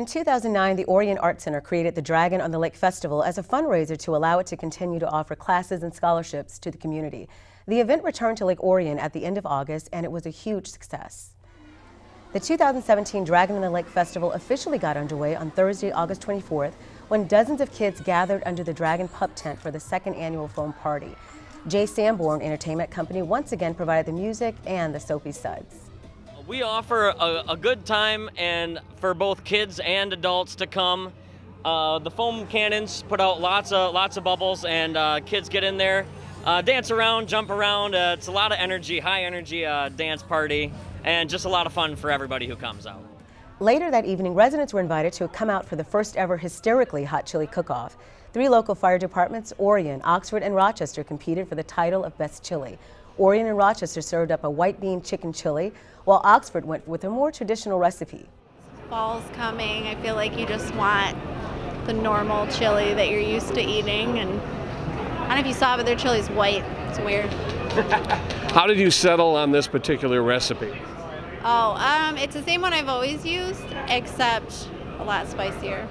In 2009, the Orion Art Center created the Dragon on the Lake Festival as a fundraiser to allow it to continue to offer classes and scholarships to the community. The event returned to Lake Orion at the end of August, and it was a huge success. The 2017 Dragon on the Lake Festival officially got underway on Thursday, August 24th, when dozens of kids gathered under the Dragon pup tent for the second annual foam party. Jay Sanborn Entertainment Company once again provided the music and the soapy suds. We offer a good time and for both kids and adults to come. The foam cannons put out lots of bubbles, and kids get in there, dance around, jump around. It's a lot of energy, high energy dance party, and just a lot of fun for everybody who comes out. Later that evening, residents were invited to come out for the first ever Hysterically hot chili cook-off. 3 local fire departments, Orion, Oxford, and Rochester, competed for the title of Best Chili. Orion and Rochester served up a white bean chicken chili, while Oxford went with a more traditional recipe. Fall's coming. I feel like you just want the normal chili that you're used to eating. And I don't know if you saw, but their chili's white. It's weird. How did you settle on this particular recipe? It's the same one I've always used, except a lot spicier.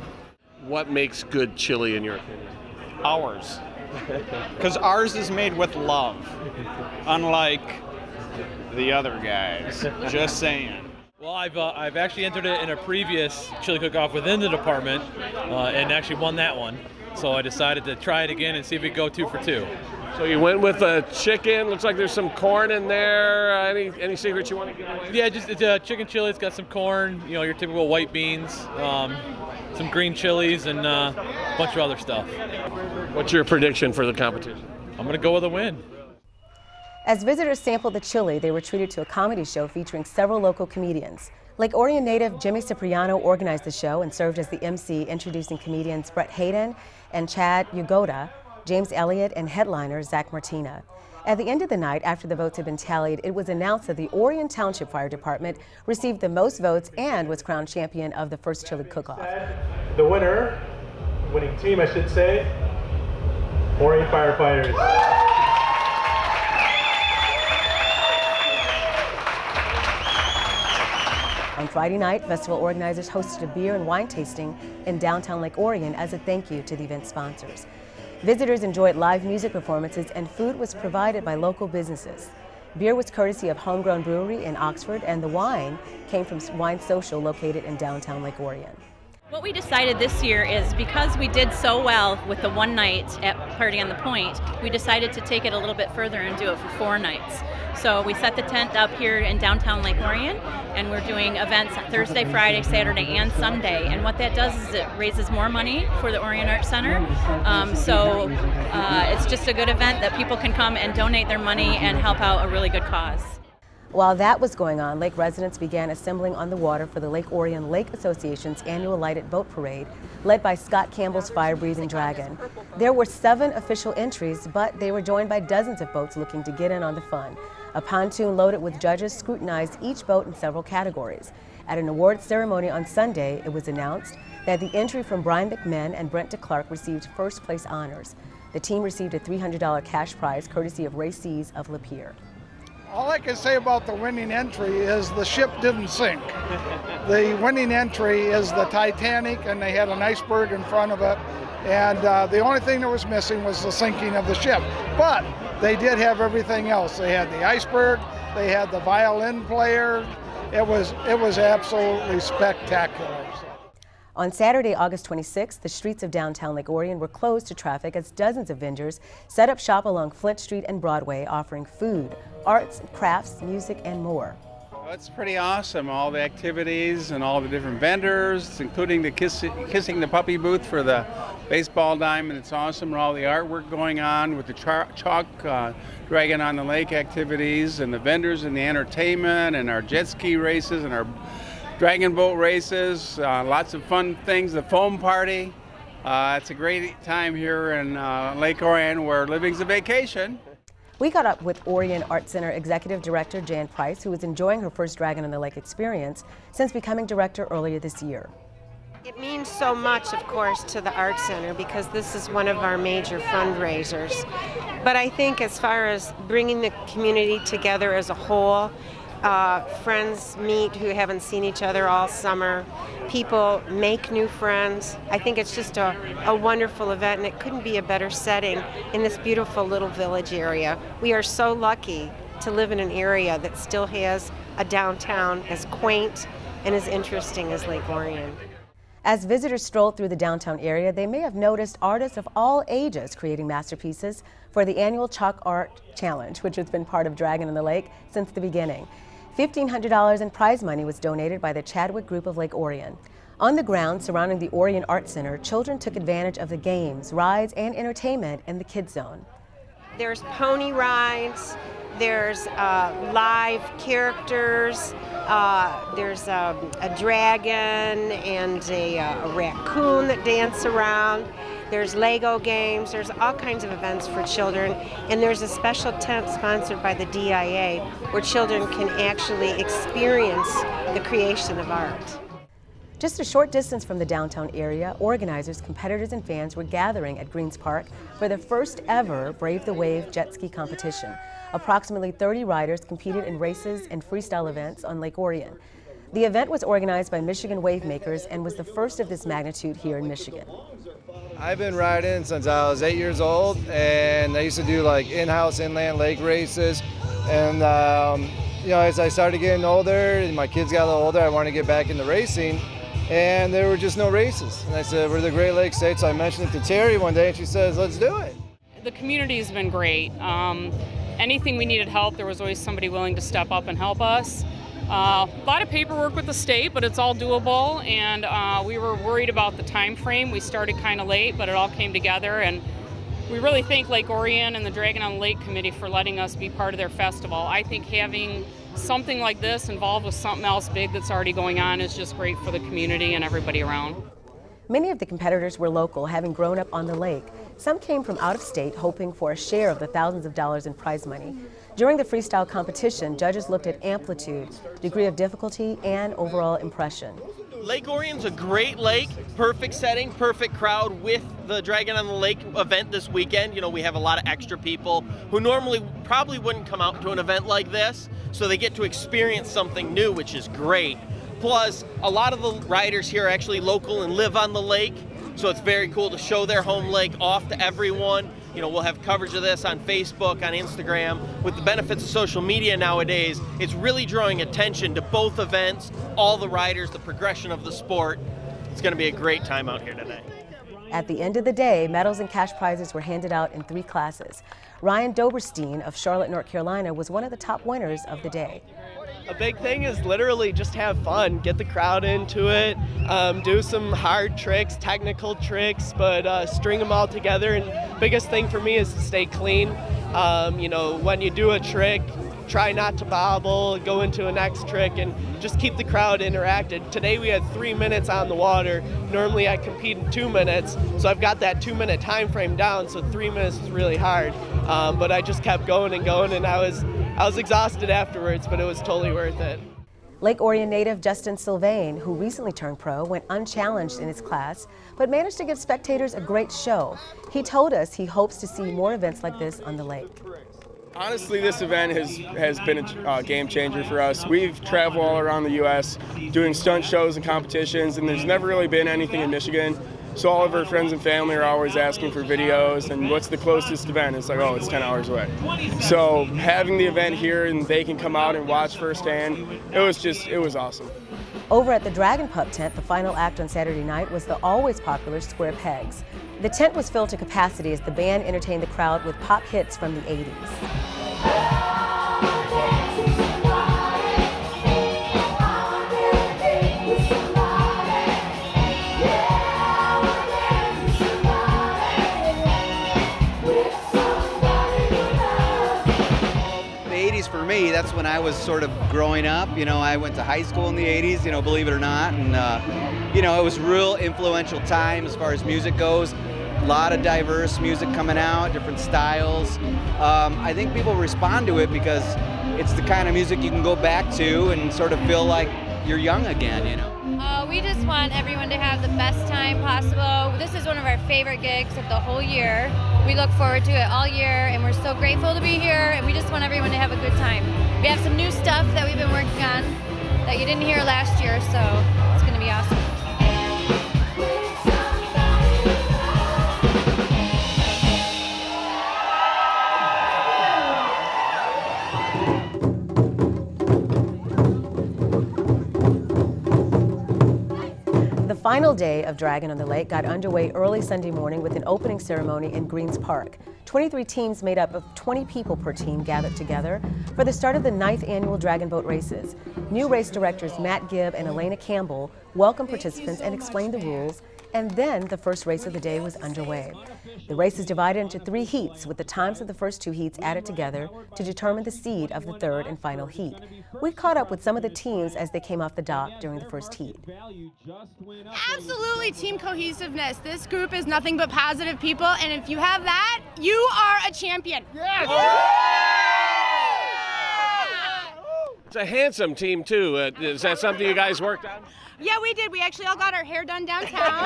What makes good chili in your opinion? Ours. Because ours is made with love, unlike the other guys. Just saying. Well, I've actually entered it in a previous chili cook-off within the department and actually won that one. So I decided to try it again and see if we could go 2 for 2. So you went with a chicken. Looks like there's some corn in there. Any secrets you want to give away? Yeah, just it's a chicken chili. It's got some corn, you know, your typical white beans, some green chilies, and a bunch of other stuff. What's your prediction for the competition? I'm going to go with a win. As visitors sampled the chili, they were treated to a comedy show featuring several local comedians. Lake Orion native Jimmy Cipriano organized the show and served as the MC, introducing comedians Brett Hayden and Chad Yagoda, James Elliott, and headliner Zach Martina. At the end of the night, after the votes had been tallied, it was announced that the Orion Township Fire Department received the most votes and was crowned champion of the first chili cook-off. The winning team, I should say, Orion Firefighters. On Friday night, festival organizers hosted a beer and wine tasting in downtown Lake Orion as a thank you to the event sponsors. Visitors enjoyed live music performances, and food was provided by local businesses. Beer was courtesy of Homegrown Brewery in Oxford, and the wine came from Wine Social located in downtown Lake Orion. What we decided this year is, because we did so well with the one night at Party on the Point, we decided to take it a little bit further and do it for 4 nights. So we set the tent up here in downtown Lake Orion, and we're doing events Thursday, Friday, Saturday, and Sunday. And what that does is it raises more money for the Orion Art Center. It's just a good event that people can come and donate their money and help out a really good cause. While that was going on, Lake residents began assembling on the water for the Lake Orion Lake Association's annual lighted boat parade, led by Scott Campbell's fire-breathing Dragon. There were 7 official entries, but they were joined by dozens of boats looking to get in on the fun. A pontoon loaded with judges scrutinized each boat in several categories. At an awards ceremony on Sunday, it was announced that the entry from Brian McMahon and Brent DeClark received first-place honors. The team received a $300 cash prize courtesy of Ray Seas of Lapeer. All I can say about the winning entry is the ship didn't sink. The winning entry is the Titanic, and they had an iceberg in front of it. And the only thing that was missing was the sinking of the ship. But they did have everything else. They had the iceberg, they had the violin player. It was absolutely spectacular. On Saturday, August 26th, the streets of downtown Lake Orion were closed to traffic as dozens of vendors set up shop along Flint Street and Broadway, offering food, arts, crafts, music, and more. It's pretty awesome, all the activities and all the different vendors, including the Kissing the Puppy booth for the baseball diamond. It's awesome, and all the artwork going on with the chalk Dragon on the Lake activities, and the vendors and the entertainment, and our jet ski races and our dragon boat races, lots of fun things, the foam party. It's a great time here in Lake Orion, where living's a vacation. We got up with Orion Art Center Executive Director Jan Price, who is enjoying her first Dragon on the Lake experience since becoming director earlier this year. It means so much, of course, to the Art Center because this is one of our major fundraisers. But I think as far as bringing the community together as a whole, Friends meet who haven't seen each other all summer. People make new friends. I think it's just a wonderful event, and it couldn't be a better setting in this beautiful little village area. We are so lucky to live in an area that still has a downtown as quaint and as interesting as Lake Orion. As visitors strolled through the downtown area, they may have noticed artists of all ages creating masterpieces for the annual Chalk Art Challenge, which has been part of Dragon in the Lake since the beginning. $1,500 in prize money was donated by the Chadwick Group of Lake Orion. On the grounds surrounding the Orion Art Center, children took advantage of the games, rides, and entertainment in the Kids Zone. There's pony rides, there's live characters, there's a dragon and a raccoon that dance around. There's Lego games, there's all kinds of events for children, and there's a special tent sponsored by the DIA where children can actually experience the creation of art. Just a short distance from the downtown area, organizers, competitors, and fans were gathering at Greens Park for the first ever Brave the Wave jet ski competition. Approximately 30 riders competed in races and freestyle events on Lake Orion. The event was organized by Michigan Wave Makers and was the first of this magnitude here in Michigan. I've been riding since I was 8 years old, and I used to do like in-house inland lake races. And as I started getting older and my kids got a little older, I wanted to get back into racing, and there were just no races. And I said, we're the Great Lakes State, so I mentioned it to Terry one day, and she says, let's do it. The community's been great. Anything we needed help, there was always somebody willing to step up and help us. A lot of paperwork with the state, but it's all doable, and we were worried about the time frame. We started kind of late, but it all came together, and we really thank Lake Orion and the Dragon on the Lake Committee for letting us be part of their festival. I think having something like this involved with something else big that's already going on is just great for the community and everybody around. Many of the competitors were local, having grown up on the lake. Some came from out of state, hoping for a share of the thousands of dollars in prize money. During the freestyle competition, judges looked at amplitude, degree of difficulty, and overall impression. Lake Orion's a great lake, perfect setting, perfect crowd with the Dragon on the Lake event this weekend. You know, we have a lot of extra people who normally probably wouldn't come out to an event like this, so they get to experience something new, which is great. Plus, a lot of the riders here are actually local and live on the lake, so it's very cool to show their home lake off to everyone. You know, we'll have coverage of this on Facebook, on Instagram. With the benefits of social media nowadays, it's really drawing attention to both events, all the riders, the progression of the sport. It's going to be a great time out here today. At the end of the day, medals and cash prizes were handed out in 3 classes. Ryan Doberstein of Charlotte, North Carolina was one of the top winners of the day. A big thing is literally just have fun, get the crowd into it, do some hard tricks, technical tricks, but string them all together. And biggest thing for me is to stay clean. When you do a trick, try not to bobble, go into a next trick, and just keep the crowd interacted. Today we had 3 minutes on the water. Normally I compete in 2 minutes, so I've got that 2-minute time frame down, so 3 minutes is really hard. But I just kept going, and I was exhausted afterwards, but it was totally worth it. Lake Orion native Justin Sylvain, who recently turned pro, went unchallenged in his class, but managed to give spectators a great show. He told us he hopes to see more events like this on the lake. Honestly, this event has been a game changer for us. We've traveled all around the U.S. doing stunt shows and competitions, and there's never really been anything in Michigan. So all of our friends and family are always asking for videos and what's the closest event? It's like, oh, it's 10 hours away. So having the event here and they can come out and watch firsthand, it was awesome. Over at the Dragon Pup tent, the final act on Saturday night was the always popular Square Pegs. The tent was filled to capacity as the band entertained the crowd with pop hits from the 80s. For me, that's when I was sort of growing up. I went to high school in the 80s, believe it or not, and it was a real influential time as far as music goes. A lot of diverse music coming out, different styles. I think people respond to it because it's the kind of music you can go back to and sort of feel like you're young again, We just want everyone to have the best time possible. This is one of our favorite gigs of the whole year. We look forward to it all year, and we're so grateful to be here, and we just want everyone to have a good time. We have some new stuff that we've been working on that you didn't hear last year, so it's going to be awesome. The final day of Dragon on the Lake got underway early Sunday morning with an opening ceremony in Greens Park. 23 teams made up of 20 people per team gathered together for the start of the 9th annual Dragon Boat Races. New race directors Matt Gibb and Elena Campbell welcomed participants and explained the rules, and then the first race of the day was underway. The race is divided into 3 heats, with the times of the first 2 heats added together to determine the seed of the third and final heat. We caught up with some of the teams as they came off the dock during the first heat. Absolutely team cohesiveness. This group is nothing but positive people, and if you have that, you are a champion. Yes! It's a handsome team, too. Is that something you guys worked on? Yeah, we did. We actually all got our hair done downtown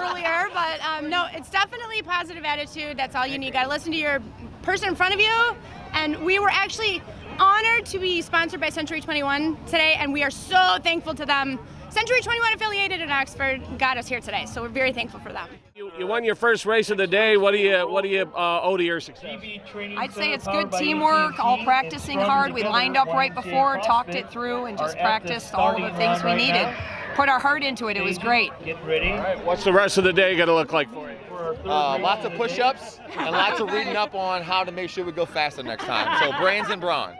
earlier, but no, it's definitely a positive attitude. That's all you need. You got to listen to your person in front of you, and we were actually honored to be sponsored by Century 21 today, and we are so thankful to them. Century 21 affiliated in Oxford got us here today, so we're very thankful for them. You won your first race of the day. What do you owe to your success? I'd say it's good teamwork, all practicing hard. We lined up right before, talked it through, and just practiced all the things we needed. Put our heart into it. It was great. All right, what's the rest of the day going to look like for you? Lots of push-ups and lots of reading up on how to make sure we go faster next time. So brains and brawn.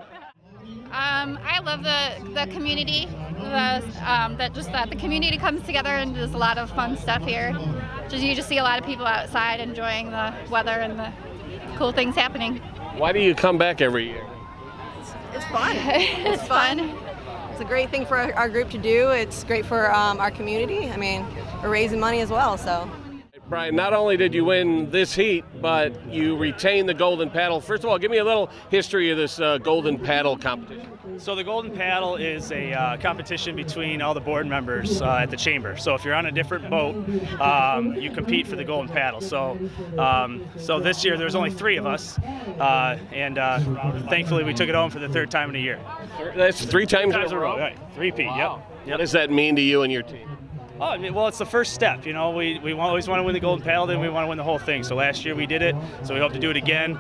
I love the community, that the community comes together and does a lot of fun stuff here. You just see a lot of people outside enjoying the weather and the cool things happening. Why do you come back every year? It's fun. It's fun. It's a great thing for our group to do. It's great for our community. I mean, we're raising money as well, so. Brian, not only did you win this heat, but you retained the golden paddle. First of all, give me a little history of this golden paddle competition. So the golden paddle is a competition between all the board members at the chamber. So if you're on a different boat, you compete for the golden paddle. So this year there's only 3 of us, and thankfully we took it home for the 3rd time in a year. That's 3 times in a row? Right, 3-peat, yep. What does that mean to you and your team? Oh, well, it's the first step. You know, we always want to win the golden paddle, then we want to win the whole thing. So last year we did it, so we hope to do it again.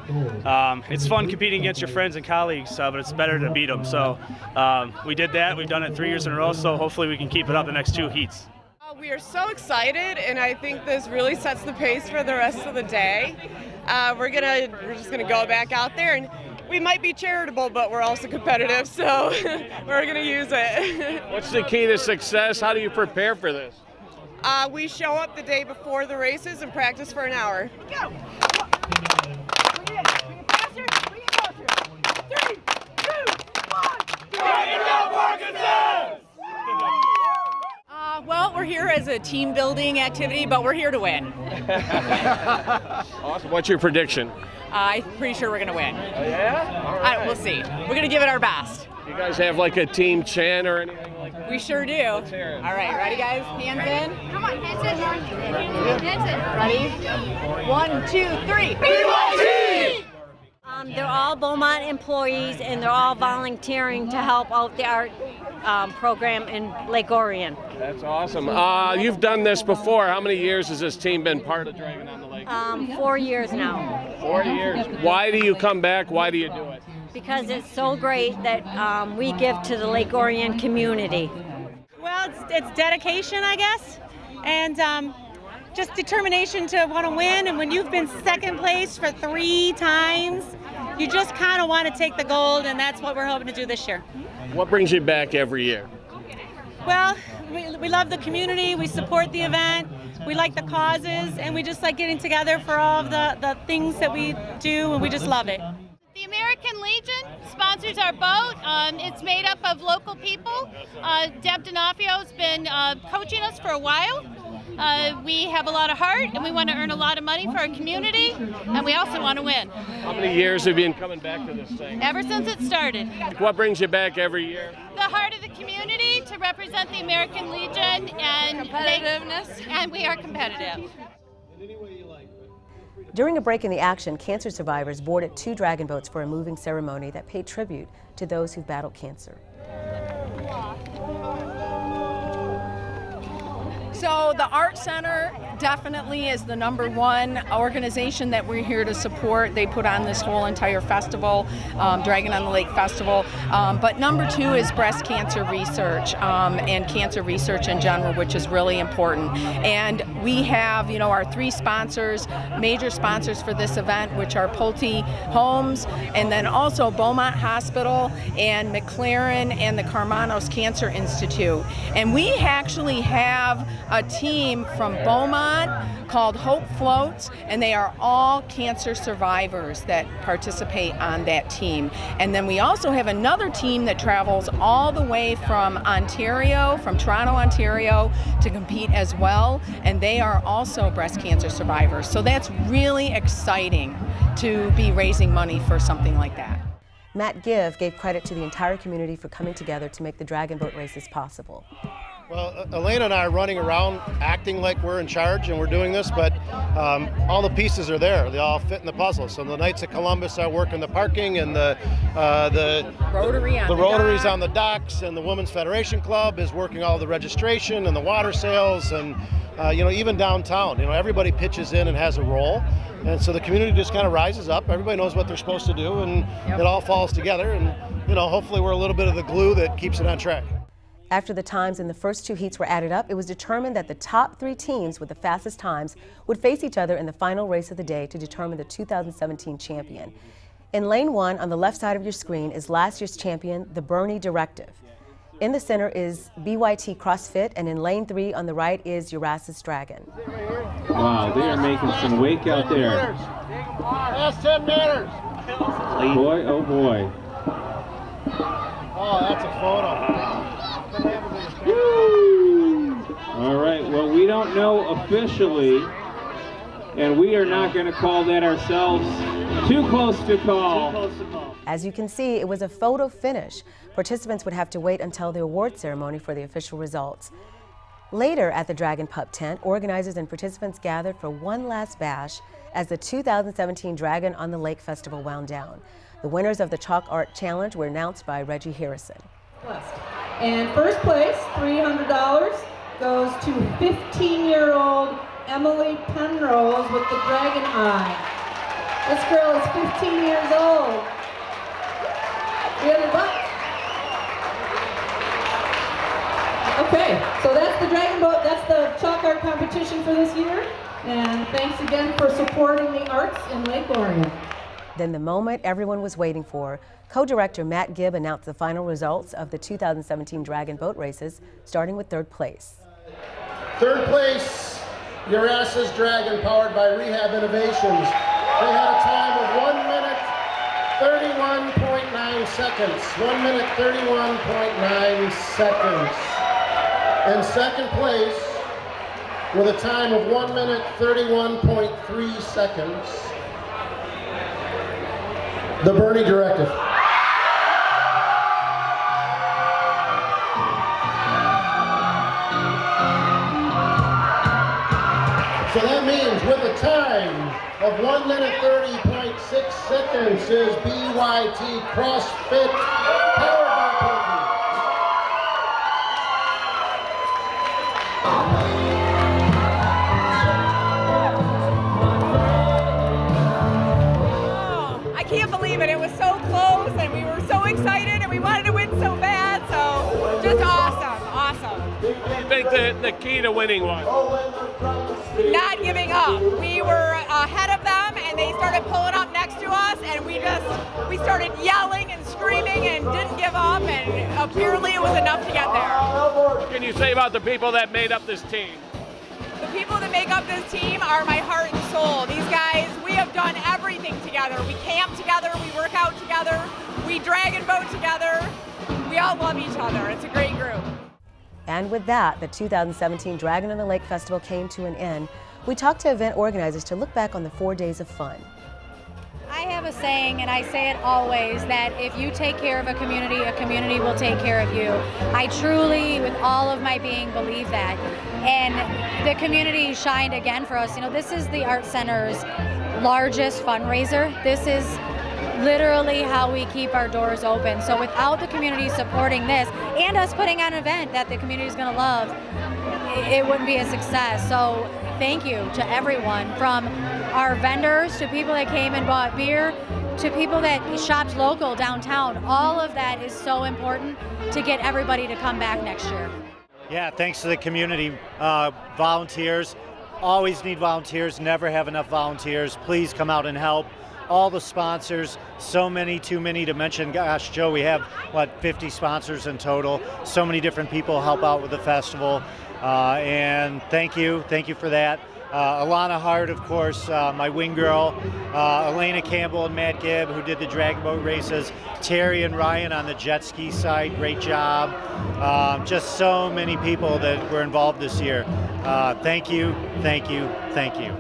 It's fun competing against your friends and colleagues, but it's better to beat them. So we did that. We've done it 3 years in a row, so hopefully we can keep it up the next 2 heats. We are so excited, and I think this really sets the pace for the rest of the day. We're just gonna go back out there, and we might be charitable, but we're also competitive, so we're going to use it. What's the key to success? How do you prepare for this? We show up the day before the races and practice for an hour. Go! Well, we're here as a team building activity, but we're here to win. Awesome. What's your prediction? I'm pretty sure we're going to win. Oh, yeah? All right. We'll see. We're going to give it our best. Do you guys have like a team chant or anything like that? We sure do. Let's hear it. All right, ready guys? Hands in. Come on, hands in. Ready? 1, 2, 3. BYT! They're all Beaumont employees, and they're all volunteering to help out the art program in Lake Orion. That's awesome. You've done this before. How many years has this team been part of Dragon on the Lake? 4 years now. 4 years. Why do you come back? Why do you do it? Because it's so great that we give to the Lake Orion community. Well, it's dedication, I guess, and just determination to want to win. And when you've been second place for 3 times, you just kind of want to take the gold, and that's what we're hoping to do this year. What brings you back every year? Well, we love the community, we support the event, we like the causes, and we just like getting together for all of the things that we do, and we just love it. The American Legion sponsors our boat. It's made up of local people. Deb D'Onofrio's been coaching us for a while. We have a lot of heart, and we want to earn a lot of money for our community, and we also want to win. How many years have you been coming back to this thing? Ever since it started. What brings you back every year? The heart of the community, to represent the American Legion, and competitiveness. and we are competitive. During a break in the action, cancer survivors boarded 2 dragon boats for a moving ceremony that paid tribute to those who've battled cancer. So the Art Center definitely is the #1 organization that we're here to support. They put on this whole entire festival, Dragon on the Lake Festival. But #2 is breast cancer research and cancer research in general, which is really important. And we have, our 3 sponsors, major sponsors for this event, which are Pulte Homes, and then also Beaumont Hospital and McLaren and the Carmanos Cancer Institute. And we actually have a team from Beaumont called Hope Floats, and they are all cancer survivors that participate on that team. And then we also have another team that travels all the way from Ontario, from Toronto, Ontario, to compete as well, and they are also breast cancer survivors. So that's really exciting to be raising money for something like that. Matt Gibb gave credit to the entire community for coming together to make the dragon boat races possible. Well, Elena and I are running around acting like we're in charge and we're doing this, but all the pieces are there. They all fit in the puzzle. So the Knights of Columbus are working the parking, and the Rotaries on the docks, and the Women's Federation Club is working all the registration and the water sales, and even downtown. Everybody pitches in and has a role. And so the community just kind of rises up. Everybody knows what they're supposed to do, and it all falls together. And hopefully we're a little bit of the glue that keeps it on track. After the times in the first 2 heats were added up, it was determined that the top 3 teams with the fastest times would face each other in the final race of the day to determine the 2017 champion. In lane 1, on the left side of your screen, is last year's champion, the Bernie Directive. In the center is BYT CrossFit, and in lane 3 on the right is Uras's Dragon. Wow, they are making some wake out there. Last 10 meters. Boy, oh boy. Oh, that's a photo. All right, well, we don't know officially, and we are not going to call that ourselves. Too close to call. As you can see, it was a photo finish. Participants would have to wait until the award ceremony for the official results. Later at the Dragon Pup tent, organizers and participants gathered for one last bash as the 2017 Dragon on the Lake Festival wound down. The winners of the Chalk Art Challenge were announced by Reggie Harrison. And first place, $300, goes to 15-year-old Emily Penrose with the dragon eye. This girl is 15 years old. $300. Okay, so that's the dragon boat. That's the chalk art competition for this year. And thanks again for supporting the arts in Lake Orion. Then the moment everyone was waiting for, co-director Matt Gibb announced the final results of the 2017 Dragon boat races, starting with 3rd place. 3rd place, Uras's Dragon, powered by Rehab Innovations. They had a time of 1 minute, 31.9 seconds. 1 minute, 31.9 seconds. And 2nd place, with a time of 1 minute, 31.3 seconds, the Bernie Directive. So that means with a time of 1 minute 30.6 seconds is BYT CrossFit powered by Pulte. I can't believe it. It was so close, and we were so excited, and we wanted to win so bad. So just awesome, awesome. What do you think the key to winning was? Not giving up. We were ahead of them, and they started pulling up next to us, and we started yelling and screaming and didn't give up, and apparently it was enough to get there. What can you say about the people that made up this team? The people that make up this team are my heart and soul. These guys, we have done everything together. We camp together, we work out together, we dragon boat together. We all love each other. It's a great group. And with that, the 2017 Dragon on the Lake Festival came to an end. We talked to event organizers to look back on the 4 days of fun. I have a saying, and I say it always, that if you take care of a community will take care of you. I truly, with all of my being, believe that. And the community shined again for us. This is the Art Center's largest fundraiser. This is literally how we keep our doors open. So without the community supporting this and us putting on an event that the community is going to love, it wouldn't be a success. So thank you to everyone, from our vendors to people that came and bought beer to people that shopped local downtown. All of that is so important to get everybody to come back next year. Yeah, thanks to the community, volunteers. Always need volunteers, never have enough volunteers. Please come out and help. All the sponsors, so many, too many to mention. Gosh, Joe, we have, 50 sponsors in total. So many different people help out with the festival. And thank you for that. Alana Hart, of course, my wing girl, Elena Campbell and Matt Gibb, who did the drag boat races, Terry and Ryan on the jet ski side, great job. Just so many people that were involved this year. Thank you, thank you, thank you.